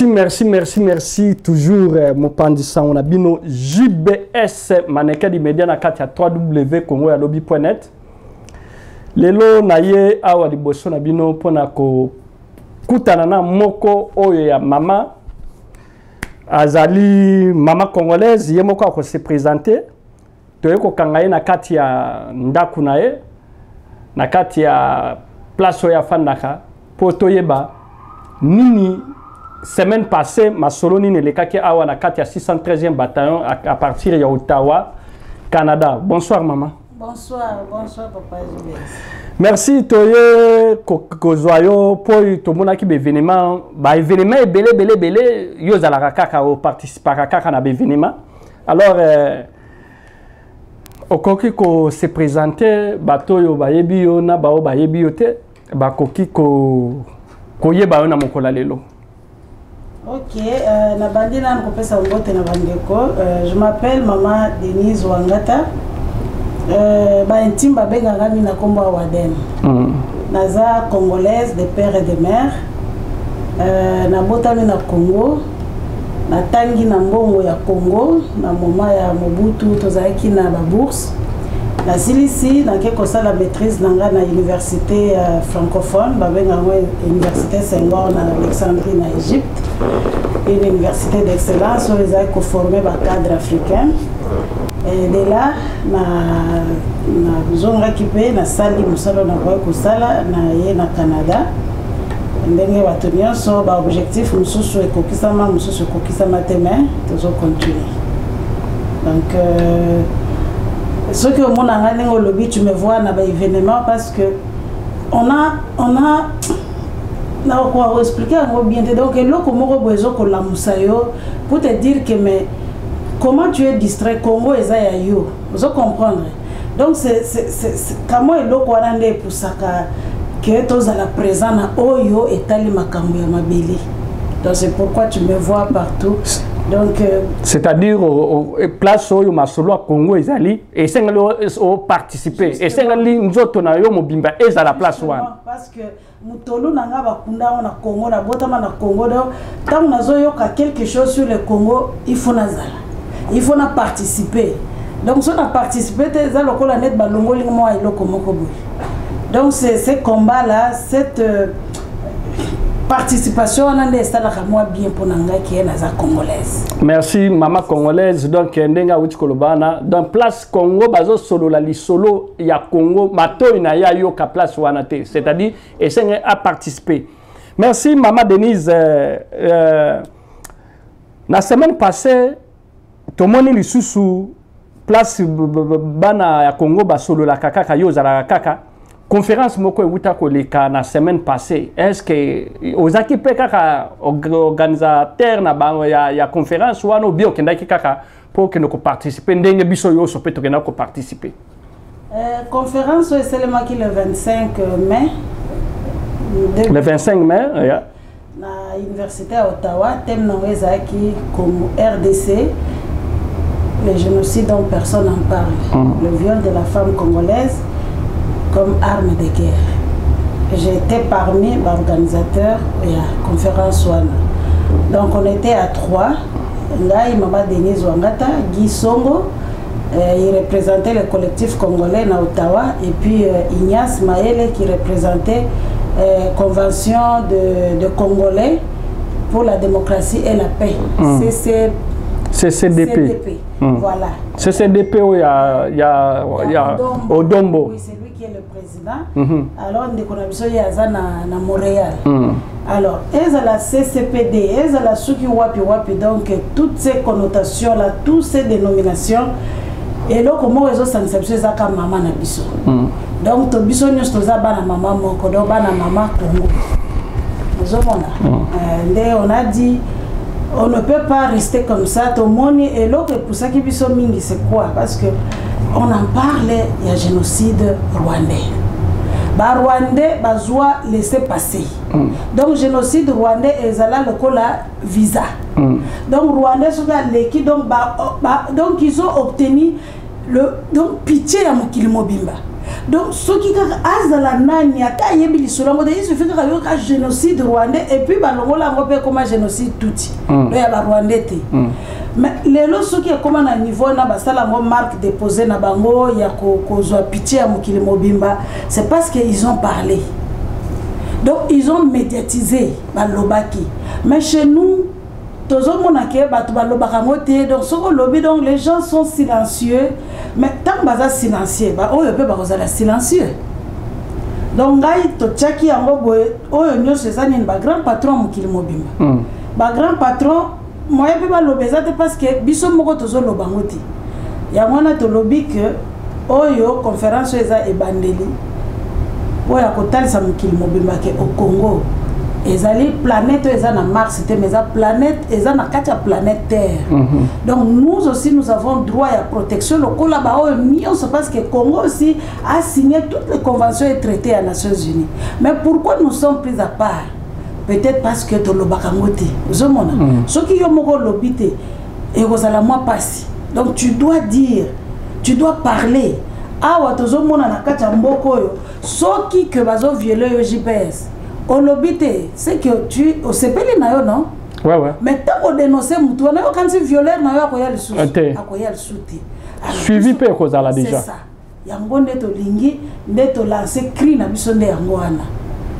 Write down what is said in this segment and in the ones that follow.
Merci. Toujours mon pandissa, on a bino JBS maneka di media na kati ya www.congoyalobi.net. Lelo na ye awa di boso na bino pona ko kutana na moko oyo ya mama azali mama congolaise ye moko ko se présenter toye ko kangaye na kati ya ndaku na ye na kati ya place oyo afandaka po toyeba nini semaine passée ma solo nini le kaki awa na kati ya 613e bataillon à partir de Ottawa Canada. Bonsoir maman. Bonsoir papa JBS. Merci toye kozoyo po to mona ki be événement belé yo za la kaka o participer kaka na be événement. Alors okoki ko se présenter bato yo bayebi yo na bao bayebi yo te ba koki ko yeba yo na mokola lelo. Ok, na bandina nkopesa mbote na bandeko. Je m'appelle Maman Denise Wangata. Ba intime ba benga mina kombo Waden. Naza congolaise de père et de mère. Na botami na Congo. Na tangi na mbongo ya Congo, na moma ya Mobutu tozaki na ba bourse. Na silisi na ke kosala maîtrise nanga na université francophone, ba benga université Senghor na Alexandrie na Égypte. Une université d'excellence où ils ont formé des cadres africains. Et de là, nous avons récupéré la salle de Moussalo na Canada. Nous avons un objectif, nous avons kokisama teme, nous avons continué. Donc, ce que mon ami au lobby, tu me vois dans l'événement parce que on a na ko expliquer bien donc loko moko bozo ko la musayo pour te dire que mais comment tu es distrait Congo ezaya yo vous comprendre donc c'est comment loko wanande pour saka que toza la présent na oyo etali makambo ya mabeli donc c'est pourquoi tu me vois partout donc c'est-à-dire place oyo masolo Congo ezali et sengali o participer et sengali nzoto na yo mobimba eza la place wana parce que mutolo nanga bakunda na Congo na botama na Congo donc tant nazoyoka quelque chose sur le Congo il faut na participer donc si on a participé ça lokola net balongoli moi eloko moko boy donc c'est ce combat là cette participation on a moi bien pour nanga qui est naza congolaise. Merci maman congolaise donc ndenga wuti kolobana dans place Congo bazo solo la lisolo ya Congo mato ina ya yo ka place wana te c'est-à-dire essayer à participer. Merci maman Denise la semaine passée tomoni lisusu place bana ya Congo ba solo la kaka yo za la kaka conférence moko euta koleka na semaine passée est-ce que ozaki pe kaka organisateur na bango ya conférence wana bio kendaki kaka pour que nous participer ndenge biso yo so peto kena ko participer conférence c'est le marqué le 25 mai le 25 mai na université à Ottawa thème non ezaki comme RDC le génocide dont personne n'en parle le viol de la femme congolaise comme arme de guerre. J'étais parmi les organisateurs de la conférence Wana. Donc on était à 3. Là, Maman Denise Wangata, Guy Songo, il représentait le collectif congolais à Ottawa, et puis Ignace Maëlle qui représentait Convention de Congolais pour la démocratie et la paix. CCDP. Voilà. CCDP, il y a Odombo. Oui, c'est lui qui est le président. Alors, on a na Montréal. Alors, ils ont la CCPD, ils ont la Suki Wapi Wapi, donc toutes ces connotations-là, toutes ces dénominations, et là, comment ils ont sensibilisé ça comme maman na biso. Donc, to biso nous sommes na maman moko, donc na maman Congo. On a dit. On ne peut pas rester comme ça. Tout le monde est là pour ça qui c'est quoi? Parce que on en parle, il y a génocide rwandais. Rwandais, doit laisser passer. Donc génocide rwandais, ils ont le visa. Donc rwandais sont l'équipe donc ils ont obtenu le pitié à Mokili Mobimba. Donc ce qui a la nani ata yebi lisolo il suffit que un génocide rwandais et puis balongola ngopé comme un génocide touti do ya ba rwandais te mais les lots qui est comme à niveau na basala ngo marque déposé na bango ya ko zo pitié à mokili mobimba c'est parce qu'ils ont parlé donc ils ont médiatisé balobaki mais chez nous toujours mon accueil balobakamote donc ce lobby donc les gens sont silencieux mais tant baza silencieux bah oh peut ba kozala silencieux donc ngai to tchaki yango boye oh nyose zani ba grand patron mokili mobimba ba grand patron moi je peux pas l'obéir parce que biso moko tozo lobangoti ya mwana to lobby que oyo conférence eza ebandeli oya kotalisa mokili mobimba ke au Congo ezali planète eza na Mars c'était mais eza planète eza na kati ya planète Terre donc nous aussi nous avons droit à protection lokola ba oyo nyonso parce que Congo aussi a signé toutes les conventions et traités des Nations Unies mais pourquoi nous sommes pris à part? Peut-être parce que tu as ce qui est mon lobité et vous allez moi passer. Donc tu dois dire, tu dois parler. Ah, tu as mon anakacha mboko yo. Ce qui que bazo violer le GPS. Au lobité, c'est que tu au CPL na yo non? Ouais ouais. Mais tant qu'on dénoncer mutu, on a quand c'est violeur na yo akoya le souci. Akoya le souti. Suivi pe ko za la déjà. C'est ça. Yango ndeto lingi, ndeto lancer cri na biso nde yango wana.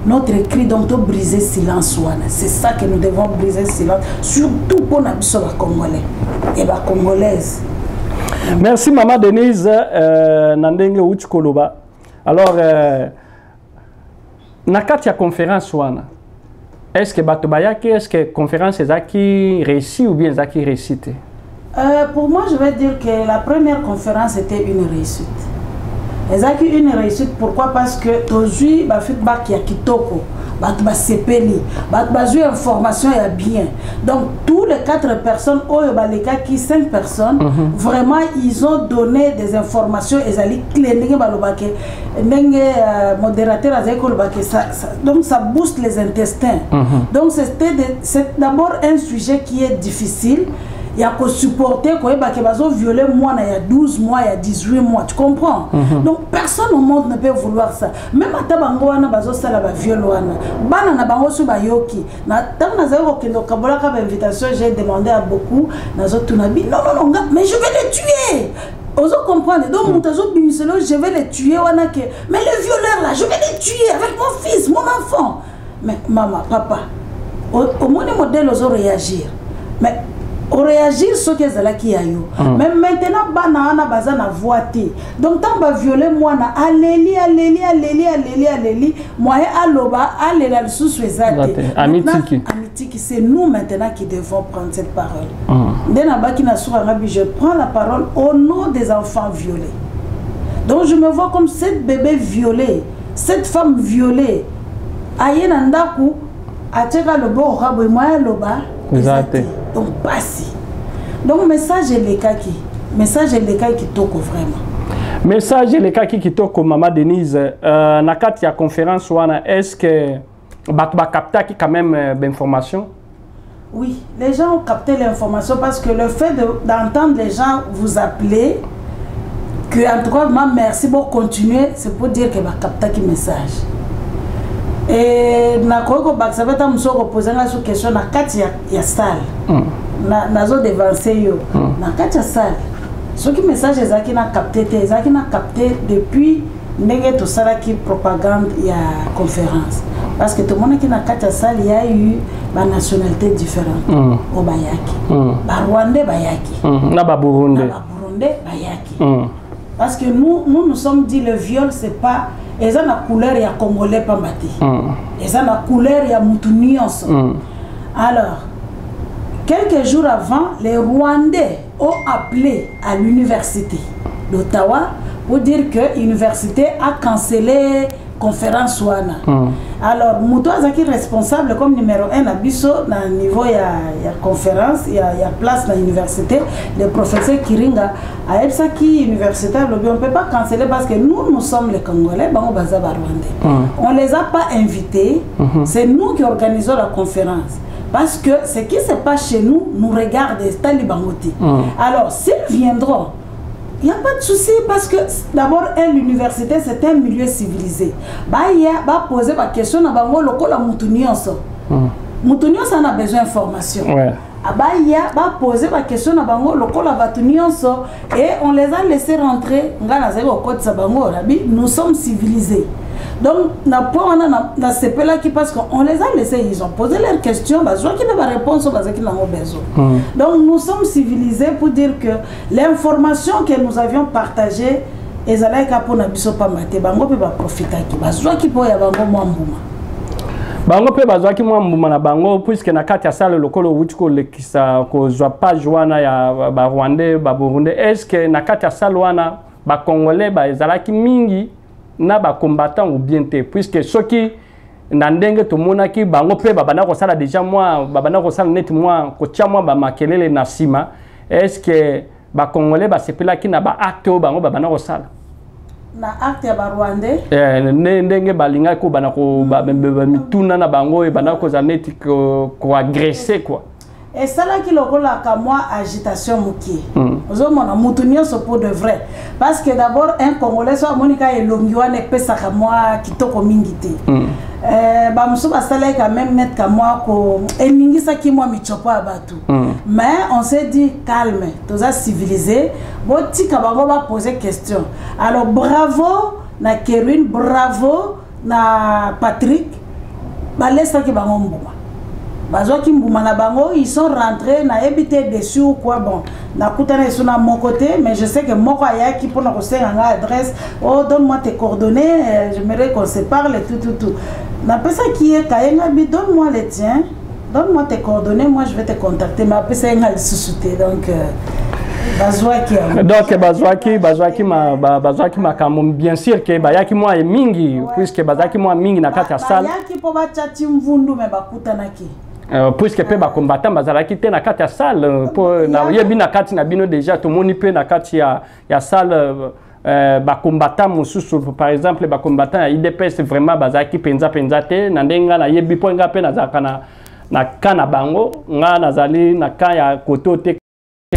Notre cri donc de briser silence c'est ça que nous devons briser silence surtout pour les Congolais et les Congolaises. Merci maman Denise Nandenge Uchikoloba. Alors nakati ya conférence wana est-ce que batobayaki est-ce que conférence ezaki réussi ou bien ezaki réussite? Pour moi je vais dire que la première conférence était une réussite. Ezaki une réussite pourquoi parce que tozui ba feedback ya kitoko bat ba sepeli bat ba ju information ya bien donc tous les 4 personnes oyo baleka ki 5 personnes vraiment ils ont donné des informations ezali cleaning balobake ndenge modérateur azali kolobake ça donc ça booste les intestins donc c'est d'abord un sujet qui est difficile. Il y a qu'à supporter qu'il y violer moi il y a 12 mois, il y a 18 mois, tu comprends? Donc personne au monde ne peut vouloir ça. Même à Tabango, on a ça la viol. Banana bango su bayoki. Na tant na zéro que donc kabola ka invitation j'ai demandé à beaucoup na zotunabi non mais je vais les tuer. Oso comprendre donc mutazo bimiselo je vais les tuer wana que mais les violeurs là je vais les tuer avec mon fils, mon enfant. Mais maman, papa au moins les modèles oso réagir. Mais on réagir ce que c'est qui a eu. Mais maintenant, banana bazana voité. Donc tant va violer moi na aleli. Moi aloba alela le sous amitiki. C'est nous maintenant qui devons prendre cette parole. Je prends la parole au nom des enfants violés. Donc je me vois comme cette bébé violée, cette femme violée. Ayenandaku ateka le bon rabo moi aloba. Donc passé. Donc message les kaki qui toko vraiment. Message les kaki qui toko maman Denise na kati ya conférence wana est-ce que batba capta qui quand même d'information? Oui, les gens ont capté l'information parce que le fait d'entendre les gens vous appeler que en tout cas merci pour continuer c'est pour dire que ba capta qui message. Et na koko baksabeta msoko poser la question na kati ya salle na zo devancer yo na kati ya salle ce qui message ezaki na capté depuis ndenge to sala ki propagande ya conférence parce que tout le monde qui na kati ya salle il y a eu ba nationalité différente au bayaki ba rwandais bayaki na ba burundais bayaki parce que nous sommes dit le viol c'est pas ils ont la couleur ya congolais pambati. Ils ont la couleur ya mutunios. Alors, quelques jours avant, les Rwandais ont appelé à l'université d'Ottawa pour dire que l'université a cancellé conférence wana. Alors, Mouto Azaki responsable comme numéro 1 à Bisso, dans le niveau ya conférence, il y a place dans l'université, le professeur Kiringa a ça qui universitaire, on ne peut pas canceller parce que nous sommes les Congolais, on ne les a pas invités, c'est nous qui organisons la conférence. Parce que ce qui se passe chez nous, nous regarde Stali Bangoti. Alors, s'ils viendront, Il n'y a pas de souci parce que d'abord, l'université, c'est un milieu civilisé. Il y a poser la question, il y a on a besoin d'informations. Il y a poser la question, et on les a laissés rentrer. Nous sommes civilisés. Donc, on a ces là qui parce qu'on les a laissés, ils ont posé leurs questions, qui n'ont pas réponse parce qu'ils ont besoin. Donc, nous sommes civilisés pour dire que l'information que nous avions partagée, ils allaient pour ne pas mater, bango peut pas profiter qui peut y avoir bango pe bazwaki mwa mbuma na bango puisque na kati ya sale lokolo wuti ko lekisa ko zwa page wana ya ba Rwandais ba Burundais est-ce que na kati ya sale wana ba Congolais ba ezalaki mingi na ba combattants ou bien te puisque soki na ndenge to monaki bango pe babana ko sala déjà moi babana ko sala net moi ko tia moi ba makelele na sima est-ce que ba Congolais ba sepelaki na ba acte bango babana ko sala na acte ya Rwandais ndenge balinga ko bana ko mituna na bango e bana ko zaneti ko agresser quoi et ça là qui lokola ka moi agitation muki ozo mona mutunio so pour de vrai parce que d'abord un Congolais so monika elongiwa ne pesa ka moi kitoko mingité ba muso ba sala ka même net ka moi ko elingisa ki moi michopo abatu mais on s'est dit calme toza civilisé boti ka bango ba poser question alors bravo na Kerwin bravo na Patrick ba laisse ki bango mbuma bazoki mbuma na bango ils sont rentrés na habité dessus ou quoi bon na kutana sur mon côté mais je sais que moko ayaki pour nous recevoir une adresse oh donne-moi tes coordonnées j'aimerais qu'on se parle tout na pesa qui est kayenga bi donne-moi les tiens donne-moi tes coordonnées moi je vais te contacter mais pesa yenga le sous-souté donc bazwaki makambo bien sûr que bayaki moi mingi puisque bazaki moi mingi na kati ya salle bayaki po bachati mvundu me bakutanaki puisque pe ba combattant bazalaki te na kati ya salle po na yebi na kati na bino déjà to moni pe na kati ya salle ba combattant mususu par exemple ba combattant ya IDPS vraiment bazaki penza te na ndenga na yebi po nga pe na zaka na kana bango nga nazali na ka ya koto te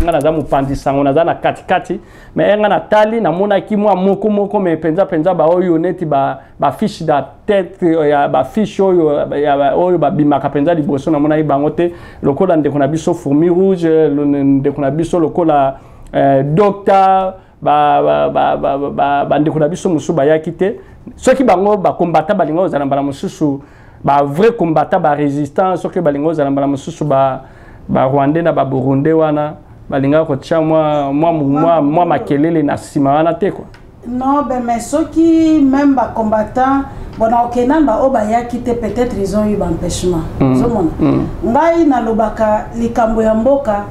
nga naza mupandisango naza na kati mais nga na tali na mona ki mwa moko me penza ba oyo neti ba fiche da tête ya ba fiche oyo ba bimaka penza liboso na mona bango te lokola ndeko na biso fourmi rouge ndeko na biso lokola docteur ba ndeko na biso musu ba yakite soki bango ba combattant balinga ozana bana mususu ba vrai combattant ba résistant soki balinga ozana bana mususu ba Rwandais na ba Burundais wana balinga ko tia moi makelele na sima wana te quoi non ben mais ceux qui même ba combattant bon okena ba obayaki te peut-être ils ont eu empêchement zomona ngai na lobaka likambo ya mboka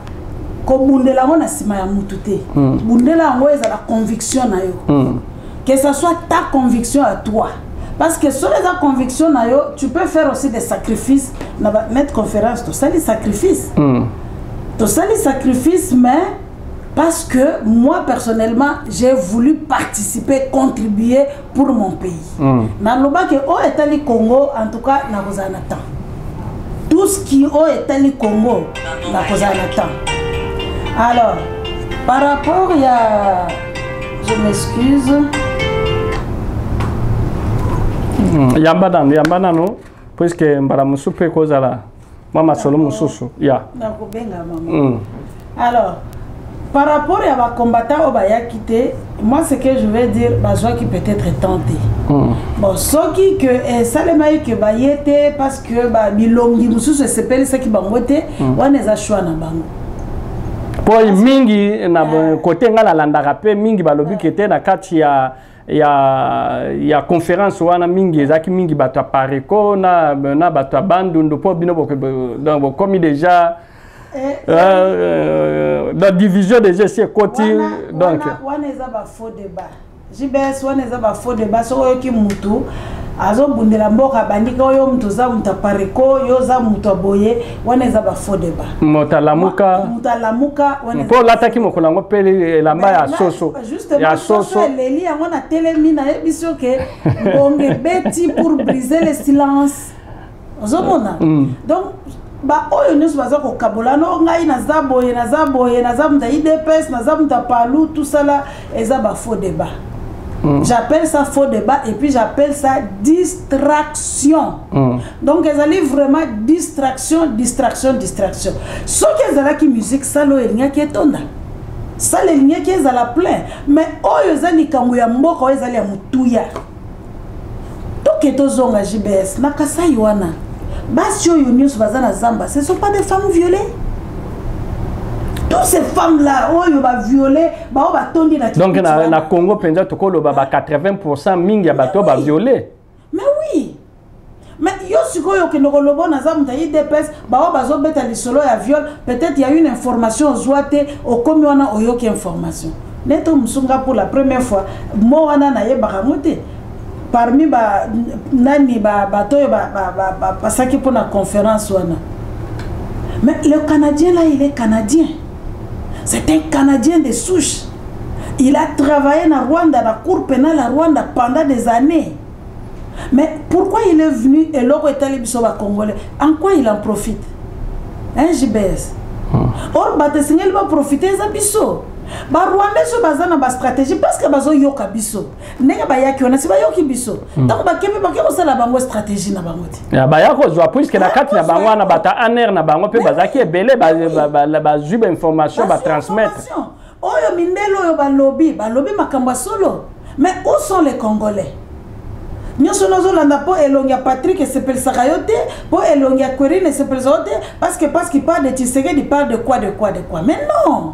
ko bundela ngo na sima ya mutu te bundela ngo eza la conviction na yo que ça soit ta conviction à toi parce que sur les convictions na yo tu peux faire aussi des sacrifices na mettre conférence tout ça les sacrifices tout ça les sacrifices mais parce que moi personnellement j'ai voulu participer contribuer pour mon pays na loba que au État Congo en tout cas na kozana temps tout ce qui au État Congo na kozana temps alors par rapport il y a je m'excuse yamba no puisque mbara musupe kozala mama solo mususu ya nakobenga mama alors par rapport à ma combattant au bayakite moi ce que je vais dire bazwa qui peut-être tenté bon ce qui que ça les maïs que bayete parce que ba bilongi mususu s'appelle ça qui bangote waneza choix na bango pour mingi na côté ngala landaka pe mingi balobi kete na kati ya conférence wana mingi ezaki mingi bato pareko na bato bandundu po bino donc comme déjà la division des essais côté donc wana eza ba faux débat JBS wana eza ba faux débat so yoki mutu azo bundela mboka bandika oyo mtu za mtapareko yo za mtu aboye wana eza ba faux débat mutalamuka wana po lataki mokolango pele elamba ya soso leli yango na telemi na ebiso ke bonge beti pour briser le silence ozomona donc ba oyo nyonso baza kokabola no ngai naza boye naza muta IDPS naza muta palu tout ça là eza ba faux débat. J'appelle ça faux débat et puis j'appelle ça distraction. Donc ils allaient vraiment distraction. Ce qu'ils allaient qui musique ça l'oelinga qui est tonda. Ça les lignes qui est à la plein. Mais oyo zali kamuya mboko ils allaient mutuya. Donc et tozonga JBS nakasa yuana. Basi oyo nyusu bazana zamba, ce ne sont pas des femmes violées. Toutes ces femmes-là, oh, ils vont violer, bah, on va tourner la. Donc, dans le Congo, peut-être que 80% mingi bateau va violer. Mais oui. Mais yo siko yo que nous relevons dans un taille d'épès, bah, on va zo beta les solo à viol. Peut-être il y a une information zoate au comme on a oyo qui information. Neto musunga pour la première fois, moi on a naie baramote. Parmi ba nani ba bateau ba ça qui pour la conférence wana. Mais le Canadien là, il est Canadien. C'est un Canadien de souche. Il a travaillé dans Rwanda, dans la cour pénale à Rwanda pendant des années. Mais pourquoi il est venu et l'autre est allé au Congolais? En quoi il en profite? Hein, JBS? Or, il va profiter de biso. Ba Rwanda so bazana ba stratégie parce que bazo yoka biso. Nenga ba yaki ona si ba yoki biso. Donc ba kebe ba kebo sala bango stratégie na bango ti. Ya ba yako zo puisque na kati na bango na bata aner na bango pe bazaki ebele ba zuba information ba transmettre. Oyo mindelo yo ba lobby makambo solo. Mais où sont les Congolais? Nyoso nozo landa po elongia Patrick et s'appelle Sarayote, po elongia Querine et s'appelle Zote parce qu'il parle de Tshisekedi, il parle de quoi. Mais non.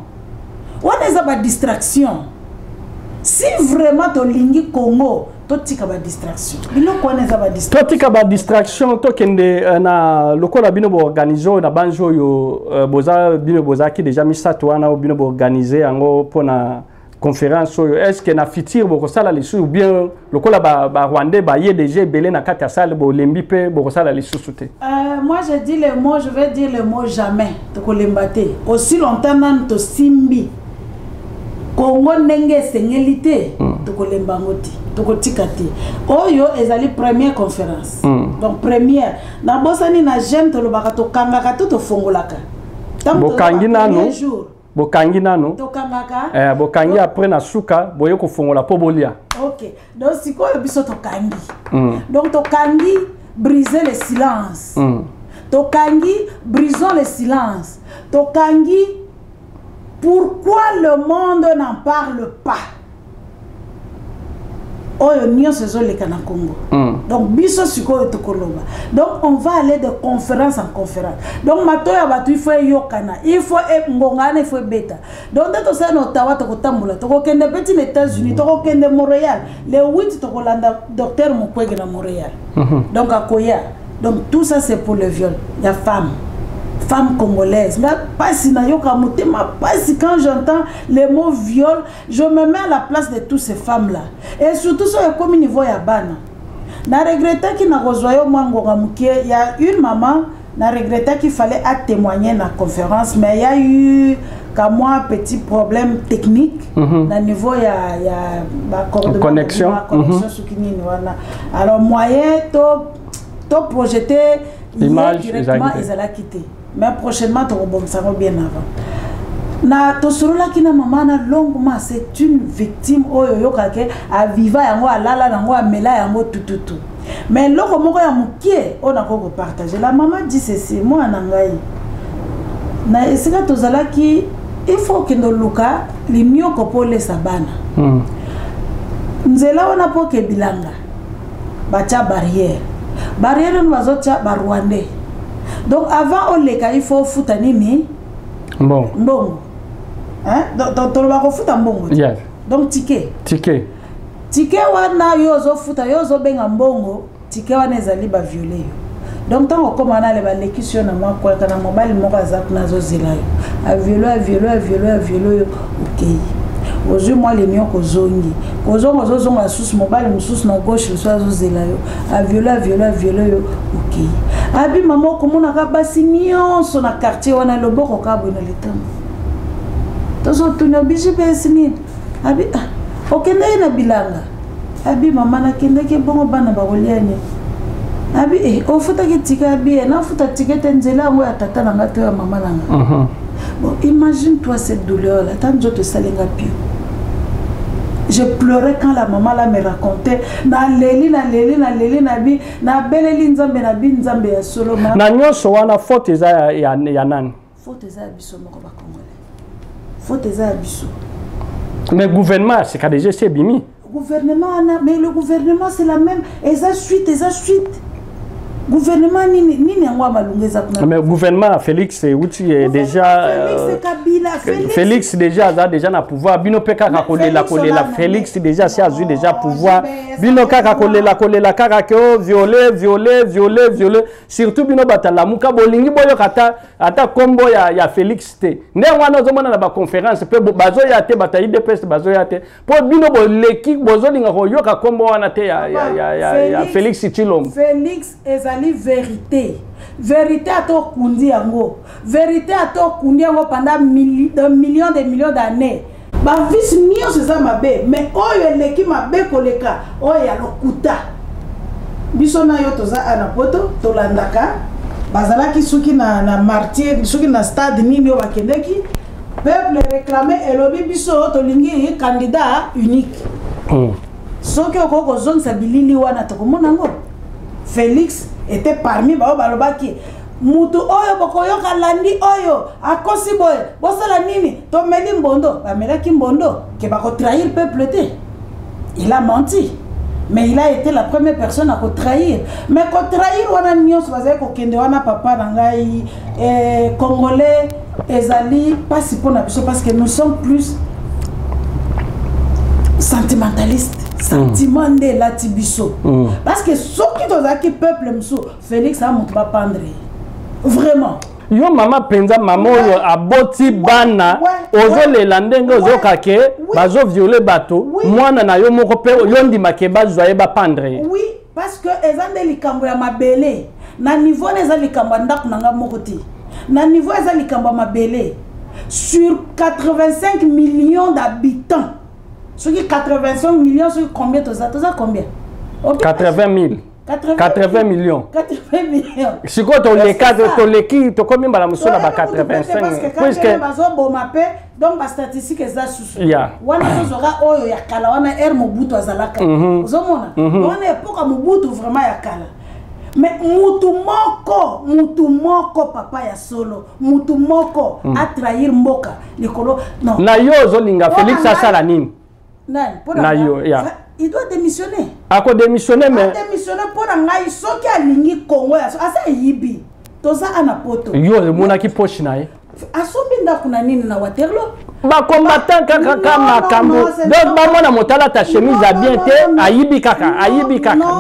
On est à la distraction. Si vraiment tu lingi Congo, tu as une distraction. Tu as une distraction. Tu as na lokola bino organiser na banjo yo boza bino boza qui déjà mis ça toi na bino organiser ango pour na conférence. Est-ce que na fitir bo sala les sous ou bien lokola ba Rwandais ba yedg belé na kati ya salle bo lembi pe bo sala les sous souté. Moi je dis le mot, je vais dire le mot jamais. To ko lembate. Aussi longtemps nan to simbi. Congo nenge sengelité toko lembangoti toko tikati oyo ezali première conférence donc première na bosani na jeune to lobaka to kangaka to fongolaka bokangi nano bokangi nano to kangaka bokangi après na suka boyo ko fongola po bolia. OK donc sikoyo biso to kangi donc to kangi briser le silence to kangi brisons le silence to kangi. Pourquoi le monde n'en parle pas? Oyo nyo sezo le kana Congo. Donc biso siko etokoloba. Donc on va aller de conférence en conférence. Donc matoya batu il faut yokana, il faut ngongana, il faut beta. Donc dato sa no tawa to kotambula, to kokende petit les États-Unis, to kokende Montréal. Les 8 to kolanda docteur Mukwege na Montréal. Donc à Koya. Donc tout ça c'est pour le viol. La femme congolaise. Pas si quand j'entends les mots viol, je me mets à la place de toutes ces femmes-là. Et surtout, sur le comme niveau Yabana. Na regretté qu'il n'a rejoint il y a une maman, n'a regretté qu'il fallait témoigner dans la conférence, mais il y a eu comme moi un petit problème technique. Au niveau, il y a connexion. Alors, moyen, de projeter l'image directement, ils allaient quitter. Mais prochainement, tu vas bien avant. Na tosolola kina maman na longuement c'est une victime oyo yokake a viva yango alala yango amela yango tout. Mais loko moko ya mukie on a ko partager. La maman dit ceci, moi na ngai. Na esika tozala ki il faut que nos luka limio ko pole sabana. Nzela ona po ke bilanga. Bacha barrière. Barrière nwazocha ba Rwandais. Donc avant on les cas il faut foutre nini bon hein donc on va foutre mbongo yes donc ticket wana yozo foutre yozo benga mbongo ticket wana ezali ba violer donc tant comme on a les balekisio na moi quoi kana mobile moko azak nazo zela yo a violer OK aujourd'hui moi les mions kozongi kozonga sous mobile sous na gauche le soir zela yo a violer yo OK abi maman komona ka basi nyonso na quartier wana loboko ka bona letambo tozo tuna biji besini abi okende na bilanga abi mama na kende ke bongo bana ba koliane Abi on faut que tika bien na faut tika tenzela ngo ya tata na ngato ya mama nanga. Bon, imagine-toi cette douleur là, tant de salinga pio. Je pleurais quand la maman là me racontait na leli na bi na beleli nzambe na bi nzambe ya solo ma. Na nyonso wana faute eza ya nani? Faute eza biso moko ba congolais. Faute eza biso. Mais gouvernement c'est déjà c'est bimi. Gouvernement mais le gouvernement c'est la même eza suite. Gouvernement ni ngwa malungeza kuna. Mais gouvernement Félix outi est déjà Félix déjà a déjà na pouvoir bino peka ka kolela Félix déjà si a eu déjà pouvoir bino kaka kolela kaka ke violer surtout bino batala muka bolingi boyo kata ata kombo ya Félix te nde wana zo mona na ba conférence pe bazo ya te batayi de peste bazo ya te po bino boleki bozo linga ko yoka kombo wana te ya Félix Tshilombo. Félix ezali vérité à to kundi yango vérité à to kundi yango pendant des millions d'années ba vis nio c'est mabe mais oyo eleki mabe koleka oyo ya lokuta biso na yo toza ana poto tolandaka bazalaki suki na martyr suki na stade nini yo bakendeki peuple réclamé elobi biso tolingi candidat unique soki okoko zonsa bilili wana tokomona ngo Félix était parmi bao balobaki mutu oyo bokoyoka landi oyo akosi boye bosala nini tomeli mbondo bamelaki mbondo ke bako trahir peuple te. Il a menti mais il a été la première personne à trahir mais ko trahir wana nyonso bazali ko kende wana papa na ngai congolais ezali pas si pour na biso parce que nous sommes plus sentimentalistes. Sentiment de la tibiso parce que ce qui doit qui peuple mso Félix a monté pas pendre vraiment yo mama penza mama yo aboti bana ozo le landenge ozo kake bazo violer bato mwana na yo moko pe yo ndima ke bazoye ba pendre. Oui parce que ezande likambo ya mabele na niveau les likambo ndako nanga moko ti na niveau ezali likambo mabele sur 85 millions d'habitants. Ceux qui 85 millions, ceux qui combien tu as combien? 80 000. 80 millions. 80 millions. Si tu as les cas, tu as les qui, tu as combien de choses là 85. Parce que quand tu as bon mappé, donc la statistique est ça sous. Wana zora oyo ya kala wana er mobutu azalaka. Ozomona. Wana epoka mobutu vraiment ya kala. Mais mutu moko papa ya solo mutu moko a trahir mboka likolo non. Na yo zolinga Félix asala nini? Il doit démissionner. A quoi démissionner mais démissionner pour ngai soki alingi Congo ya asa yibi. Toza anapoto. Yo mona ki poche na ye. Asombi ndako na nini na Waterloo? Ba combattant kaka makambo. Donc ba mona motala ta chemise a bien te ayibi kaka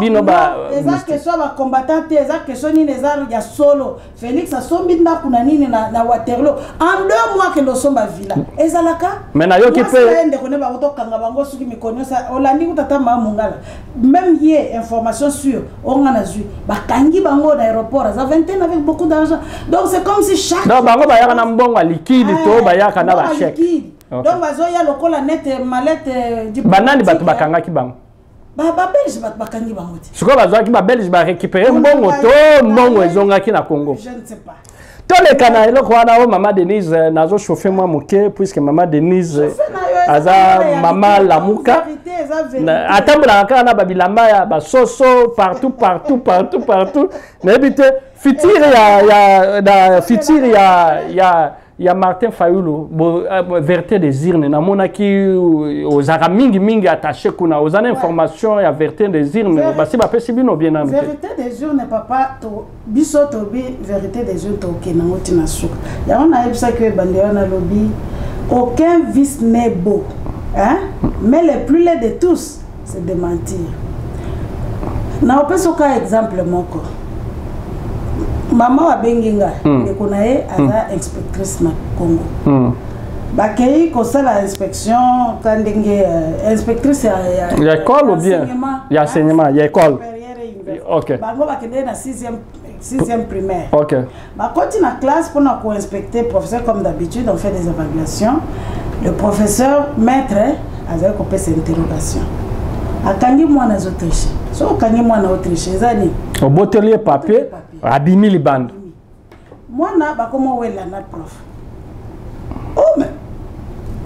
bino ba. Eza question ba combattant te eza question ni les arts ya solo. Félix asombi ndako na nini na Waterloo. En 2 mois que nous sommes à villa. Ezalaka. Mais na yo ki pe ende kone ba otokanga bango suki mikonyo sa olandi kutata ma mongala. Même hier information sur ongana zui ba kangi bango na aéroport à 21 avec beaucoup d'argent. Donc c'est comme si chaque non bango ba yaka na mbongo liquide to ba yaka na ba chèque. Donc bazoya lokola net mallette du banani batu bakanga ki bango ba belge batu bakangi bango ti siko bazoya ki ba belge ba récupérer mbongo to mbongo ezonga ki na Congo. Je ne sais pas. Tous les canaux eloko wana o mama Denise nazo chauffer moi moke puisque mama Denise aza mama Lamuka atambula kaka na babilamba ya basoso partout na ebite fitiri ya Martin Fayulu vérité des urnes na monaki aux mingi attaché kuna aux informations ya vérité des urnes basi ba pesi bino bien na vérité des urnes papa to biso to bi vérité des urnes to kenango tina suka ya on a ebisa que bandera na lobby aucun vice n'est beau hein mais le plus laid de tous c'est de mentir na opeso ka exemple moko maman wa benginga ekonaye aza inspectrice na Congo bakei ko sala inspection kandenge inspectrice ya école ou bien ya enseignement ya école OK bango bakende na 6e primaire OK bakoti na classe pour na ko inspecter professeur comme d'habitude on fait des évaluations le professeur maître aza ko pesa interrogation akangi mwana zo tricher so akangi mwana o tricher ezani au botelier papier abimi libanda mwana bakoma wela na prof oh mais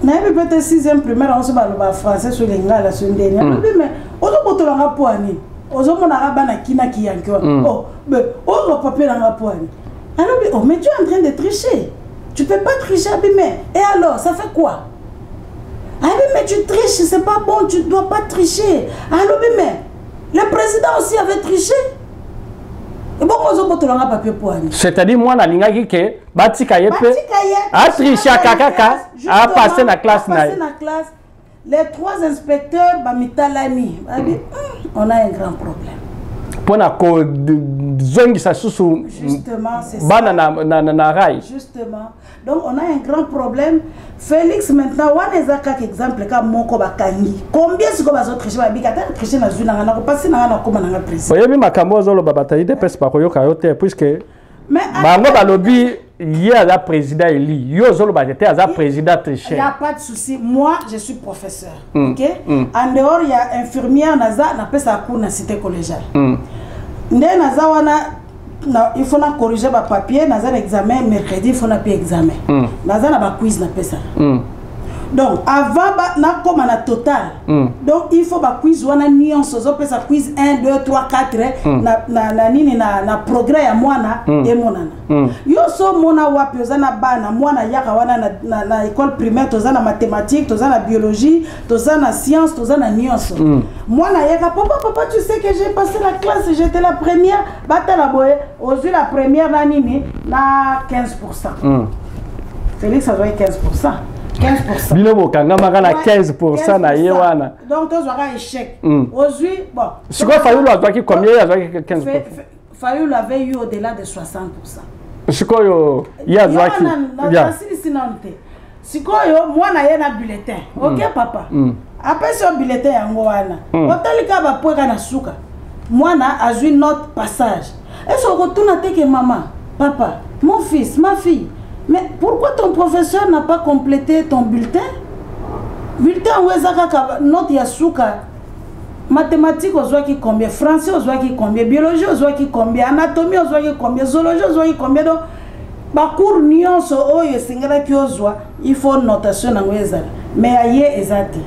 nayebi peut-être 6e primaire on se baloba français sur lingala sur ndeni mais ozo botolanga poani ozo mona bana kina ki yankiwa oh mais ozo papier nanga poani alors oh mais tu es en train de tricher tu peux pas tricher abimé et alors ça fait quoi ah mais tu triches c'est pas bon tu dois pas tricher alors mais le président aussi avait triché. C'est-à-dire moi na linga ki batika yepe a triché kakaka a passé na classe na les 3 inspecteurs bamitalani on a un grand problème pona ko zongi sa susu justement c'est ça bana na rail justement donc on a un grand problème Félix maintenant on est à exemple comme moko bakangi combien ce que bazo tricher ba bika ta tricher na zuna na ko passer na ko na président oyebi makambo zolo babatayi de pesa ba koyoka yote puisque mais bango balobi hier la président eli yo zolo ba était à président tricher il y a pas de souci moi je suis professeur OK en dehors il y a infirmière naza na pesa cours na cité collégiale ndé naza wana il faut na corriger ba papier naza examen mercredi il faut na pi examen naza na ba quiz na pesa donc avant na comme na total donc il faut ba quiz wana nuance zo pesa quiz 1 2 3 4 na nini na progrès ya mwana et monana yo so mona wapi ozana bana mwana yaka wana na école primaire tozana mathématiques tozana biologie tozana science tozana nuance mwana yaka papa tu sais que j'ai passé la classe j'étais la première batala boye ozu la première na nini na 15%. Félix a joué 15%. 15%. Bino bokanga makana 15% na yewana. Donc toi tu échec. Aujourd'hui bon. C'est quoi Fayoul a qui combien il a joué 15%. Fayoul avait eu au-delà de 60%. C'est quoi yo il a joué qui bien. C'est quoi yo moi na yena bulletin. OK papa. Après ce bulletin yango wana. Otalika ba poeka na suka. Moi na a joué notre passage. Est-ce qu'on retourne à que maman, papa, mon fils, ma fille. Mais pourquoi ton professeur n'a pas complété ton bulletin? Bulletin ouezaka note yasuka. Mathématiques aux oies qui combien, français aux oies qui combien, biologie aux oies qui combien, anatomie aux oies qui combien, zoologie aux oies qui combien. Donc, bakour nuance oh yesingala ki ozwa, il faut notation na ouezala. Mais aye ezate.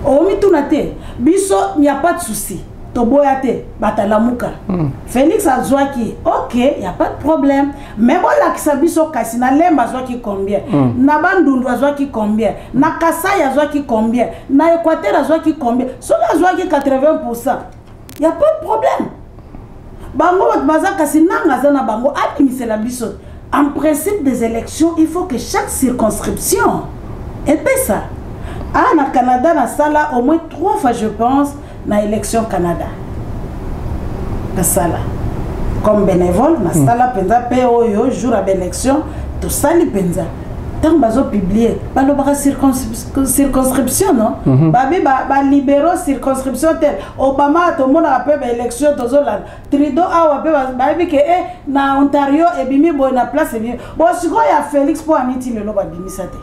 Omi tunate, biso il n'y a pas de souci. Toboyate, batalamuka. Félix a qui ok, il n'y a pas de problème. Mais voilà que ça biso kasina lemba qui combien, na bandundu qui combien, na kasai qui combien, na Équateur qui combien, so qui 80%. Il n'y a pas de problème. Bango baza kasina ngazana bango administre la biso. En principe des élections, il faut que chaque circonscription ait ça. Ah, na Canada, na sala au moins 3 fois je pense. Na élection Canada na sala comme bénévole na sala penza POyo jour à l'élection to sali penza tant bazo publier balobaka circonscription non ba libéraux circonscription tel Obama to mona appel ba élection tozola Trudeau awa pe ba bi ke na Ontario et bimi bo na place bien bon siko ya Félix po aniti le loba bimisa te.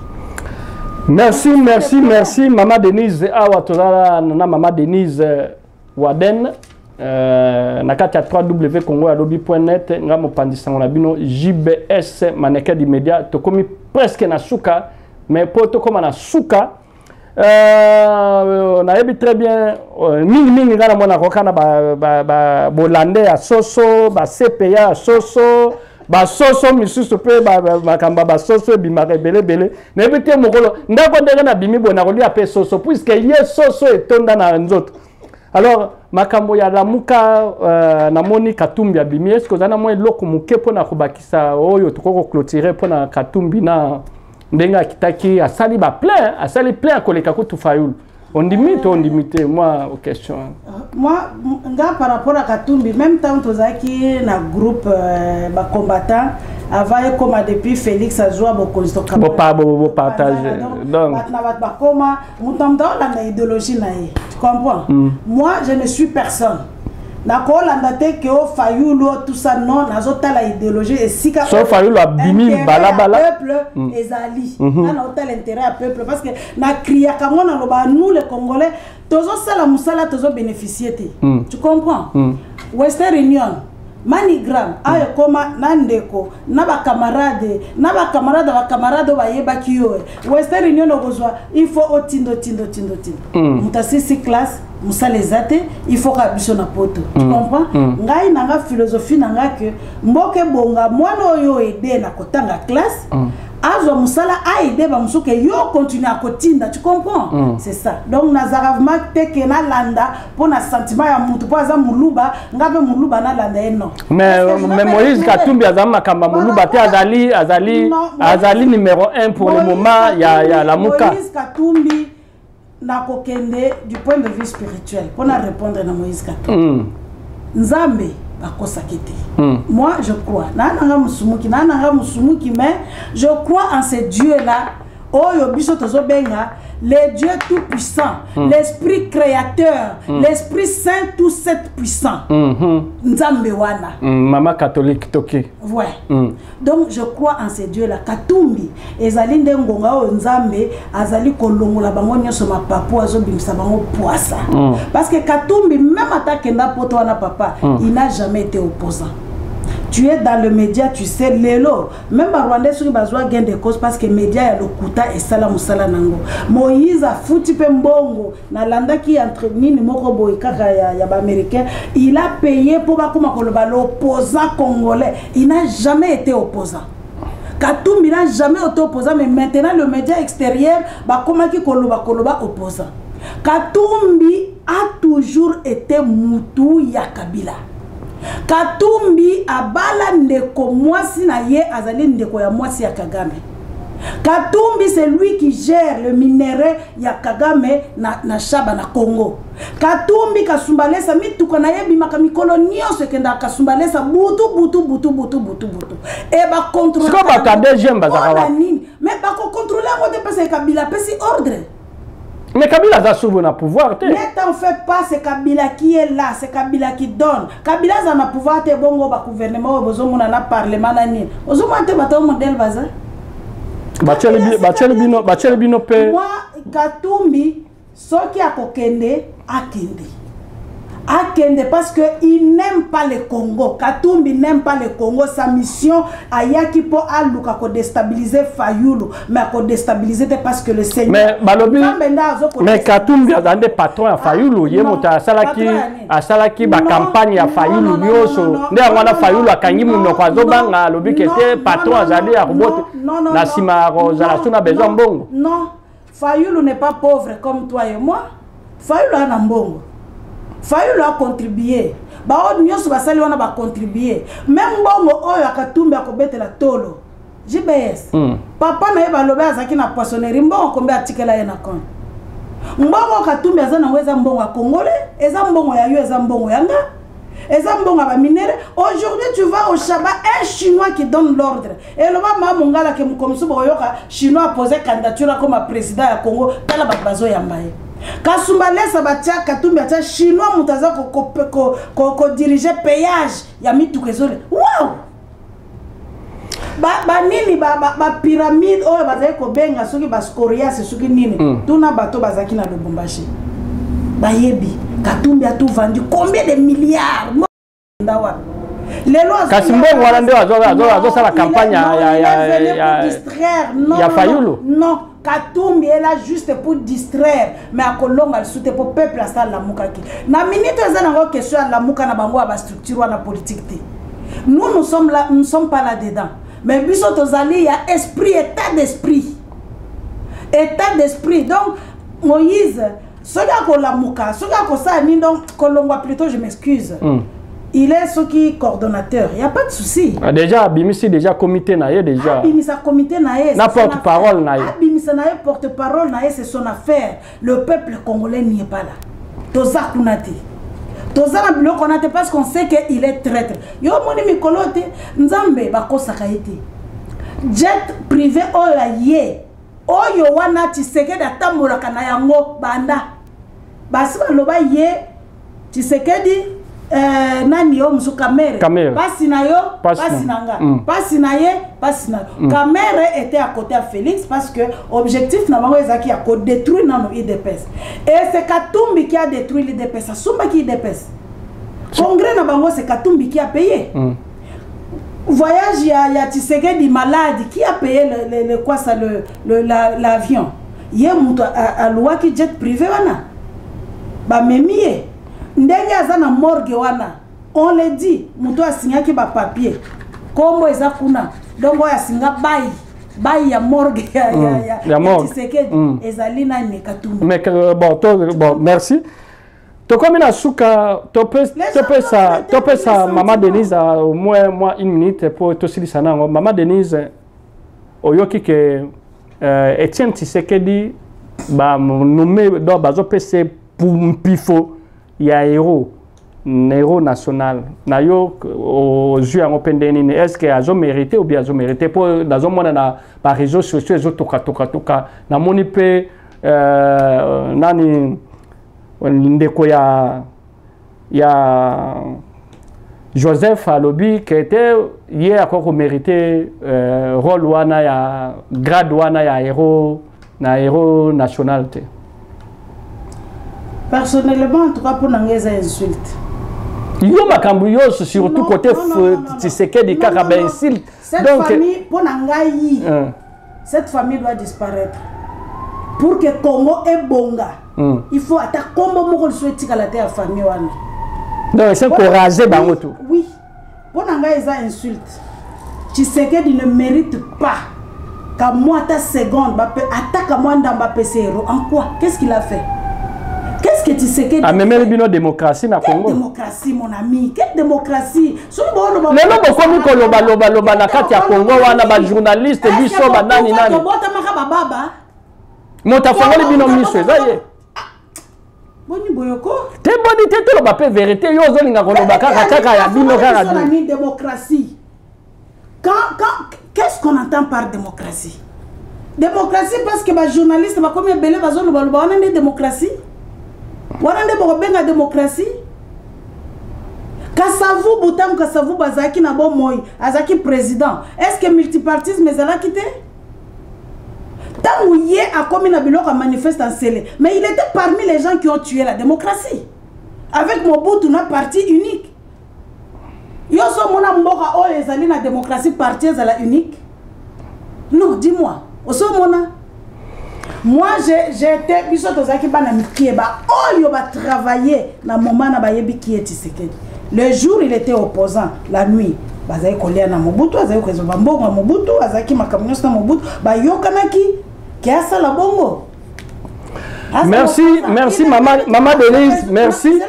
Merci, Maman Denise Awa tozala na Maman Denise Waden na kati ya www.congoalobi.net nga mopandisa na bino JBS maneke di media tokomi presque na suka mais po tokoma na suka na yebi très bien mingi ngana mona kokana ba bolande ya soso ba CPA ya soso basoso misusu pe makamba basoso bimaka belebele na ebite mokolo ndako ndenge na bimi bona kolia pe soso puisque ye soso etonda na nzoto. Alors makambo ya lamuka na moni Katumbi abimi est-ce que zana moi loko muke pona kobakisa oyo tokoko clôturer pona Katumbi na ndenga kitaki asali ba plein koleka kutu Fayoul. On limite moi aux questions. Moi, par rapport à Katumbi, même temps tozaki na groupe combattant avant comme depuis Félix a joué beaucoup de partager. Donc tu comprends? Moi, je ne suis personne. nakolanda te ke o Fayulu tout ça non nazotala idéologie esika so Fayulu abimi balabala peuple ezali na otala intérêt à peuple parce que na kriaka mona loba nous les Congolais tozo sala musala tozo bénéficier te tu comprends Western Union Manigram ayo koma nandeko na ba camarade ba yebaki yo Western Union okozwa il faut otindo mutasi si classe musalezate il faut ka biso na poto tu comprends ngai nanga philosophie nanga que mboke bonga mwana oyo ede na kotanga classe azo musala aide ba musuke yo continue à kotinda tu comprends c'est ça donc nazaravement teke na landa pour na sentiment ya mutu po aza muluba ngabe muluba na landa non mais Moïse Katumbi azama kamba muluba te azali numéro 1 pour le moment ya la muka Moïse Katumbi na kokende du point de vue spirituel pour na répondre na Moïse Katumbi Nzambe moi je crois mais je crois en ces dieux là les dieux tout puissants l'esprit créateur l'esprit saint tout sept puissant Nzambe wana maman catholique toki ouais donc je crois en ces dieux là Katumbi ezali ndengonga o Nzambe azali kolongola bango nyoso mapapu azobimisa bango poisa parce que Katumbi même atakenda poto wana papa il n'a jamais été opposant. Tu es dans le média, tu sais, Lélo. Même à Rwanda, il y a gain de cause parce que les médias, il y a le Kuta et Salam Musala Nango. Moïse a foutu Pembongo. Nalanda qui entre Nini Moko il y a américain. Il a payé pour l'opposant congolais. Il n'a jamais été opposant. Katumbi n'a jamais été opposant, mais maintenant le média extérieur, comment qui koloba opposant. Katumbi a toujours été Moutou Yakabila. Katumbi abala ndeko mwasi na ye azali ndeko ya mwasi ya Kagame. Katumbi c'est lui qui gère le minerai ya Kagame na Shaba na Congo. Katumbi kasumbalesa mituko na ye bimaka mikolo nyonso kenda kasumbalesa butu. Et ba contrôler. Ko ba ka deuxième bazaka. Mais ba ko contrôler ngo te pesa Kabila pesi ordre. Mais Kabila a souvent le pouvoir. Ne t'en fais pas, c'est Kabila qui est là, c'est Kabila qui donne. Kabila a le pouvoir, c'est bon, le gouvernement, le parlement, le modèle bazar. Moi, Katumbi, ce qui a kokende, Akende parce qu'il n'aime pas le Congo. Katumbi n'aime pas le Congo. Sa mission a yaki po aluka ko déstabiliser Fayulu, mais ko déstabiliser parce que le Seigneur. Mais balobi. Mais Katumbi a des patrons à Fayulu. Yé mota salaki ba campagne à Fayulu nyoso. Ne wana Fayulu akangi muno kwa zobanga lobi kete patron azali a robot. Na sima rozala suna besoin bongo. Non, Fayulu n'est pas pauvre comme toi et moi. Fayulu a nambongo. Fayulu a contribué. Ba nyoso basali wana ba contribuer. Même bongo oyo Katumbi akobete la tolo. JBS. Papa na yeba lobe azaki na poissonnerie mbongo kombe atikela ye na compte. Mbongo Katumbi azana weza mbongo ya Congolais, eza mbongo ya yo eza mbongo yanga. Eza mbongo ba minere. Aujourd'hui tu vas au Shaba, un chinois qui donne l'ordre. Et le mama mongala ke mukomsu boyoka chinois a posé candidature comme président ya Congo, tala ba bazo yambaye. Kasumbalesa batia Katumbi atia chinois mutaza ko diriger péage ya mitukezole. Wow! Ba nini ba pyramide o bazai ko benga soki ba scoria se soki nini. Tuna bato bazaki na Lubumbashi. Ba yebi Katumbi a tout vendu combien de milliards? Ndawa. Kasimbo wana ndio azo sala campagne ya Fayulu. Non. Katumbi est là juste pour distraire, mais à Kolonga le soutien pour peuple à ça la mukaki. Na minute ça n'a question à la muka na bango à structure ou à la politique. Nous sommes là, nous sommes pas là dedans. Mais biso tozali il y a esprit, état d'esprit. Donc Moïse, ce gars ko la muka, ce gars ko ça ni donc Kolonga plutôt je m'excuse. Il est ce qui est coordonnateur, il n'y a pas de souci. Déjà, Bimisi déjà comité naïe déjà. Bimisa comité naïe. Na porte-parole naïe. Bimisa naïe porte-parole naïe, c'est son affaire. Le peuple congolais n'y est pas là. Toza kunati. Toza na bilo konate parce qu'on sait qu'il est traître. Yo moni mikolote nzambe bako sakaiti. Jet privé oya ye. Oyo wana Tshisekedi atambola kana yango banda. Basi baloba ye Tshisekedi nani yo musu Kamere pasi na yo pasi na nga pasi na ye pasi na Kamere était à côté à Félix parce que objectif na bango ezaki ya ko détruire nano IDPS et c'est Katumbi qui a détruit l'IDPS Asumba qui IDPS congrès na bango c'est Katumbi qui a payé voyage il y a Tshisekedi malade qui a payé le quoi ça l'avion yé muto a loi qui jet privé wana ba memie ndenge azana morgue wana on le dit muto asinga ki ba papier kombo eza kuna donc oya singa bayi ya morgue ya Tshisekedi ezali na ne Katumbi mais bon merci to comme na suka to pesa maman Denise au moins une minute pour to silisa nango maman Denise oyoki ke Etienne Tshisekedi ba nommé do bazo pese pour mpifo ya héros national na yo aux yeux en open denini est-ce que azo mérité ou bien azo mérité pour dans un monde na ba réseaux sociaux ezo toka na moni pe nani ndeko ya Joseph Alobi qui était hier encore mérité rôle wana ya grade wana ya héros national te. Personnellement, en tout cas, pour n'engager insulte. Yo makambu yo surtout côté Tshisekedi Kakabe insulte. Cette famille pour n'engager, cette famille doit disparaître. Pour que Congo est bonga, il faut attaquer comme on souhaite que la terre famille wana. Donc c'est encourager bango tout. Oui. Pour n'engager insulte. Tshisekedi ne mérite pas qu'à moi ta seconde attaque à moi dans Mbappé héros. En quoi? Qu'est-ce qu'il a fait? Qu'est-ce que tu sais que même la démocratie na Congo. Quelle démocratie mon ami? Quelle démocratie? Mais non bokomi ko loba na kati ya Congo wana ba journaliste biso ba nani. Mota fangoli bino miso ezaye. Boni boyoko. Te boni te to ba pe vérité yo zo linga ko loba kaka ya bino kaka. Démocratie. Qu'est-ce qu'on entend par démocratie? Démocratie parce que les journalistes sont comme belé on a une démocratie. On a une démocratie. Kassavou Boutam Kassavou Bazaki Nabo Moy, Azaki président. Est-ce que multipartisme est là quitté? Tant où y a comme une bilok a manifesté en scellé. Mais il était parmi les gens qui ont tué la démocratie. Avec Mobutu, on a parti unique. Yo so mona mboka o ezali na démocratie partie à la unique. Non, dis-moi. Oso mona. Moi j'ai été biso tozaki bana mikieba o yo ba travailler na moment na bayebi ki Tshisekedi. Le jour il était opposant, la nuit bazai kolia na Mobutu, azai ko zoba mbongo Mobutu, azaki makamnyo na Mobutu, ba yokanaki ki asa la bongo. Merci, merci maman Denise, merci.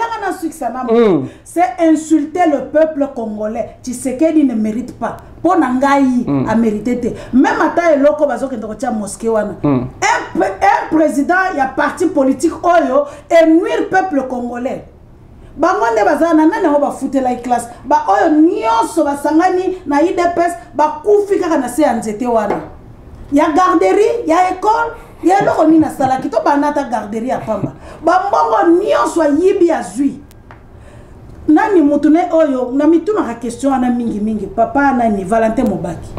C'est insulter le peuple congolais. Tshisekedi ne mérite pas. Pour Nangaï a mérité. Même à taille loko bazo qui est mosquée wana. Un président, il y a parti politique oyo et nuire peuple congolais. Bangonde bazana nane ho ba foutre la classe. Ba oyo nyonso basangani na IDPS ba kufika kana se anzete wana. Il y a garderie, il y a école. Il y a l'oroni na sala qui to banata garderie à Pamba. Bambongo nyonso yibi azui. Nani mutune oyo na mituna ka question ana mingi papa nani Valentin Mobaki.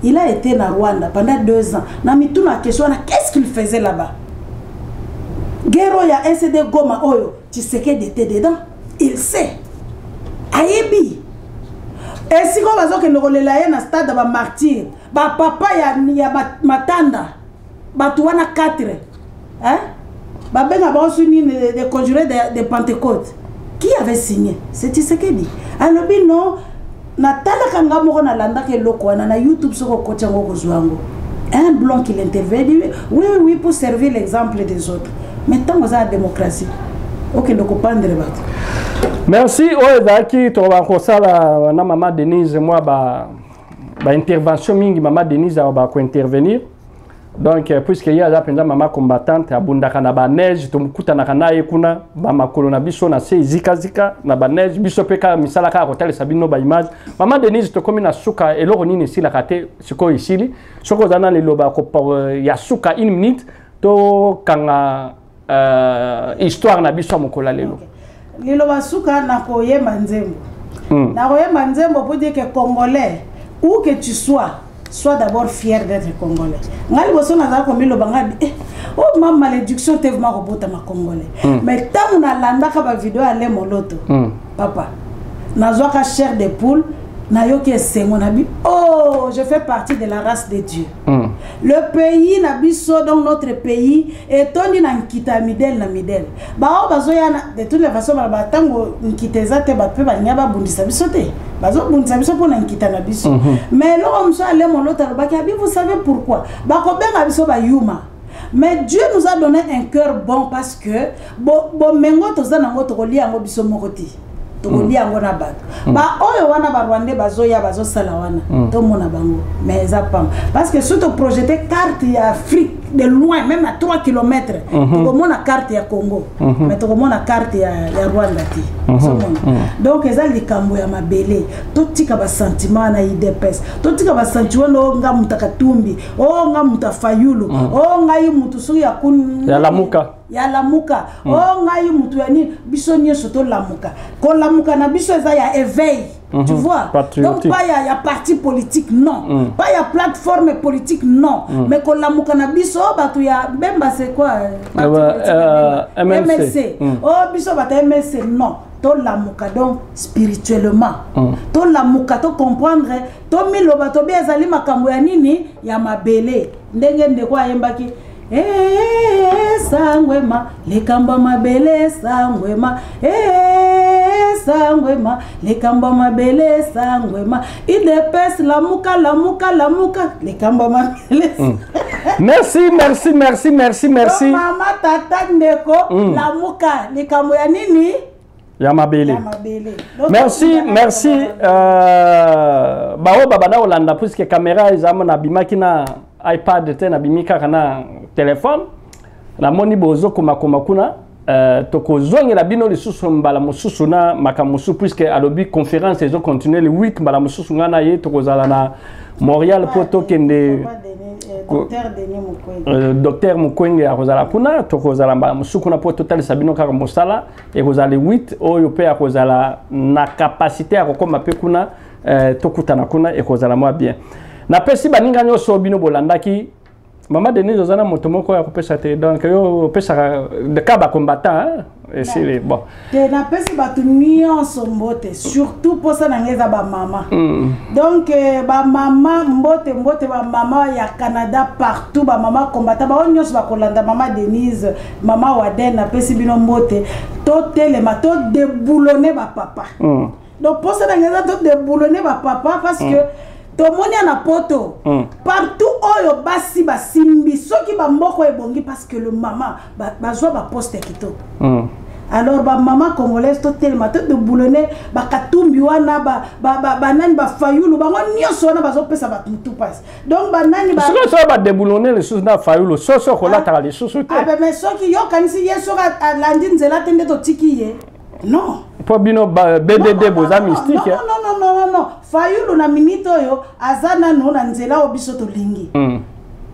Il a été na Rwanda pendant 2 ans. Na mituna question ana qu'est-ce qu'il faisait là-bas? Guerre ya SD Goma oyo Tshisekedi était dedans. Il sait. Ayebi. Et si ko bazo ke ndokolela ye na stade ba martyr, ba papa ya matanda. Batouana 4. Hein? Babenga Bansuni de conjurer de Pentecôte. Qui avait signé? C'est Tshisekedi. Alors, non, Natala Kanga Moro na landa ke loko na YouTube soko kochango kozwango. Un blanc qui l'intervient, oui, pour servir l'exemple des autres. Mais tant que la démocratie, ok, donc on peut prendre. Merci. Oezaki, tu vas encore na maman Denise, moi, intervention mingi maman Denise va intervenir. Donc, puisqu'il y a la maman combattante, à Bundaka na neige, Tomukuta na kanaye kuna, Bamakolo na biso na se zika na neige, biso peka misalaka hotel sabino ba image. Maman Denise to komi na suka eloko nini si la kate siko isili. Soko zana le loba ko ya suka 1 minute to kanga histoire na biso mokola lelo. lilo basuka na koyemba nzembo. Na koyemba nzembo pour dire que Congolais, où que tu sois d'abord fier d'être Congolais. Ngali boso na za ko milo banga oh ma malédiction te vraiment robota ma Congolais. Mais tant na landa ka ba vidéo ale moloto. Papa. Na zo ka chair de poule. Nayoki Sengonabi, oh, je fais partie de la race de Dieu. Le pays Nabiso, donc notre pays, est tondi na nkita midel na midel. Ba o bazoya de toutes les façons ba tango nkiteza te ba pe ba nyaba bundisa biso te. Bazo bundisa biso pour na nkita na biso. Mais là on soit allé mon autre ba ki vous savez pourquoi? Ba ko benga biso ba yuma. Mais Dieu nous a donné un cœur bon parce que bo mengo toza nango to kolia ngo biso mokoti. Tokolia ngo na bato ba oyo wana ba Rwandais bazoya bazo sala wana to mona bango mais ça pas parce que surtout projeter carte ya Afrique de loin même à 3 km to mona carte ya Congo mais to mona carte ya Rwanda ti donc eza likambo ya mabele to tika ba sentiment na idepes to tika ba sentiment no nga mutakatumbi o nga mutafayulu o nga yi mutu su ya kun ya lamuka o nga yi mutu ya ni biso nyeso to lamuka ko lamuka na biso eza ya éveil. Tu vois? Donc pas il y a parti politique non, pas il y a plateforme politique non, mais qu'on la mukanabiso batu ya bemba c'est quoi? MLC. Oh biso bata MLC non. To la muka donc spirituellement. To la muka to comprendre to milo bato bi ezali makambo ya nini ya mabele. Ndenge ndeko ayembaki sangwema lekamba mabele sangwema sangwema lekamba mabele sangwema idepes lamuka lekamba mabele. Merci. Mama tata ndeko lamuka lekambo ya nini ya mabele. Merci. Bao babana olanda puisque caméra ezama na bimaki na iPad te na bimika kana téléphone la moni bozo kuma kuna toko zongela bino lisusu mbala mususu na makamusu puisque alobi conférence ezo continuer le 8 mbala mususu ngana ye toko zala na Montréal poto kende Docteur Mukwenge akozala kuna toko zala mbala mususu kuna poto total sabino kaka mosala e kozala 8 oyo pe akozala na capacité ya kokoma pe kuna tokutana kuna e kozala mwa bien. Na pesi baninga nyoso bino bolandaki Maman Denise ozana motomoko ya kopesa te donc yo pesa de kaba combattant et c'est bon. Te na pesi batu nyonso mbote surtout posa na ngeza ba mama. Donc ba mama mbote ba mama ya Canada partout ba mama combattant ba nyonso ba kolanda Maman Denise Mama Waden na pesi bino mbote to telema to déboulonner ba papa. Donc posa na ngeza to déboulonner ba papa parce que Tomonia na poto partout oyo basi basimbi soki ba mboko ebongi parce que le maman bazwa ba poste kitoko. Alors ba maman congolaise to tellement de boulonner ba katumbi wana ba nani ba fayulu ba nyonso wana bazo pesa ba mutu passe. Donc ba nani ba so ba déboulonner les choses na fayulu so ko latala les choses. Ah ben mais soki yo kanisi yeso ka landi nzela tende to tikiye. Non. Pour bino BDD boza mystique. Non. Fayulu na minito yo azana no na nzela obiso to lingi.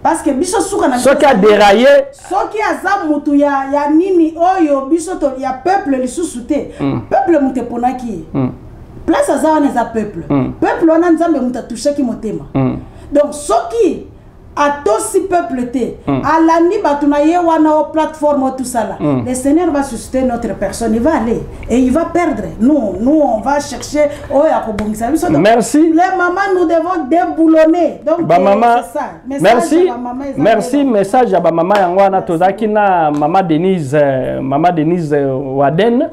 Parce que biso suka na soki a déraillé. Soki aza mutu ya nini oyo biso to ya peuple lisusu te. Peuple muté ponaki. Place aza wana za peuple. Peuple wana nzambe muta touché ki motema. Donc soki atosi peuple te alani batuna ye wana au plateforme tout ça là le Seigneur va susciter notre personne, il va aller et il va perdre. Nous on va chercher merci les mamans, nous devons déboulonner. Donc ba maman c'est ça. merci message à ba maman yango wana tozaki na Maman Denise Waden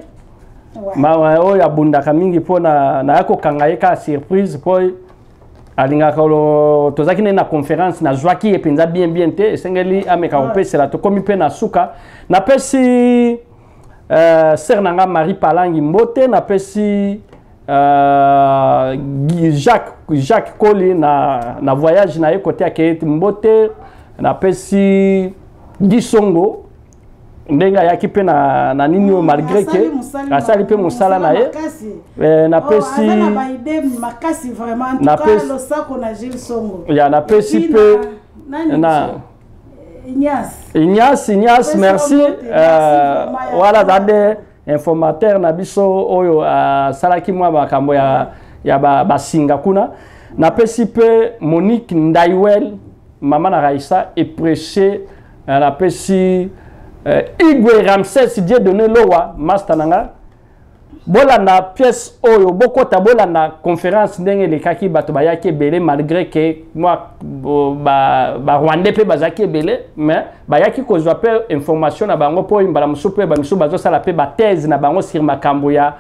ma oyo abundaka mingi pona na yako kangayeka surprise po alinga kolo tozaki na conférence na zwaki epenza bien te sengeli ameka opesa la to komi pe na suka na pesi ser nanga Marie Palangi mbote na pesi Jacques Koli na voyage na côté aketi mbote na pesi Gisongo ndenga yaki pe na nini malgré que asali pe musala na ye na pesi na pesi le sako na Gilles Songo ya na pesi pe na Ignace merci voilà dade informateur na biso oyo salaki mwa makambo ya ba singa kuna na pesi pe Monique Ndaiwel maman na Raissa et prêché la pesi Igwe Ramses Dieu donné lowa master nanga bola na pièce oyo bokota bola na conférence ndenge lekaki bato bayaki belé malgré que moi ba Rwandais pe bazaki belé mais bayaki kozwa pe information na bango po imbala musupe ba misu bazo sala pe ba thèse na bango sur makambo ya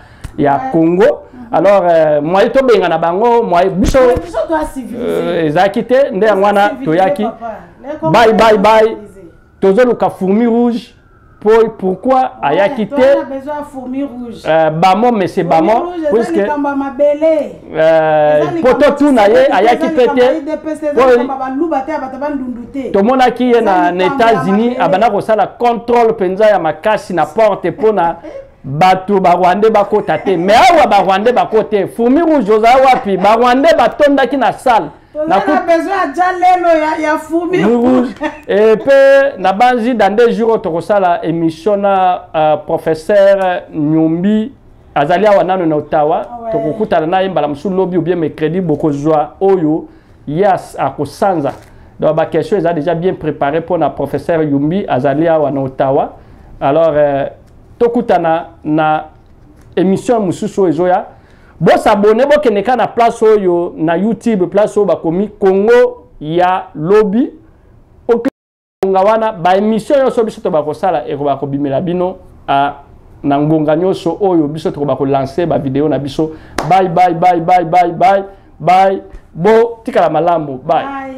Congo. Alors moi to benga na bango moi biso ezaki te nde ngwana toyaki bye tozo luka fourmi rouge. Pourquoi aya quitté bamo mais c'est bamo puisque poto tout naye aya quitté tout monde qui est na États-Unis abana ko sala contrôle penza ya makasi na porte pona bato ba Rwandais bakota te mais awa ba Rwandais bakota fourmi rouge oza wapi ba Rwandais batonda ki na salle na besoin de lelo ya fourmi rouge et puis na banzi dans des jours tokosala émission na professeur Nyombi azali awa nano na Ottawa tokokutana na imbala musu lobby ou bien mercredi bokozwa oyo yes akosanza donc ba question est déjà bien préparé pour na professeur Nyombi azali awa na Ottawa alors tokutana na émission mususu ezoya bo s'abonner bo keneka na place oyo na YouTube place oyo bakomi Congo ya lobby ngawana ba émission yo so biso to bakosala e ko bakobimela bino a na ngonga nyoso oyo biso to bako lancer ba vidéo na biso bye bo tikala malambo bye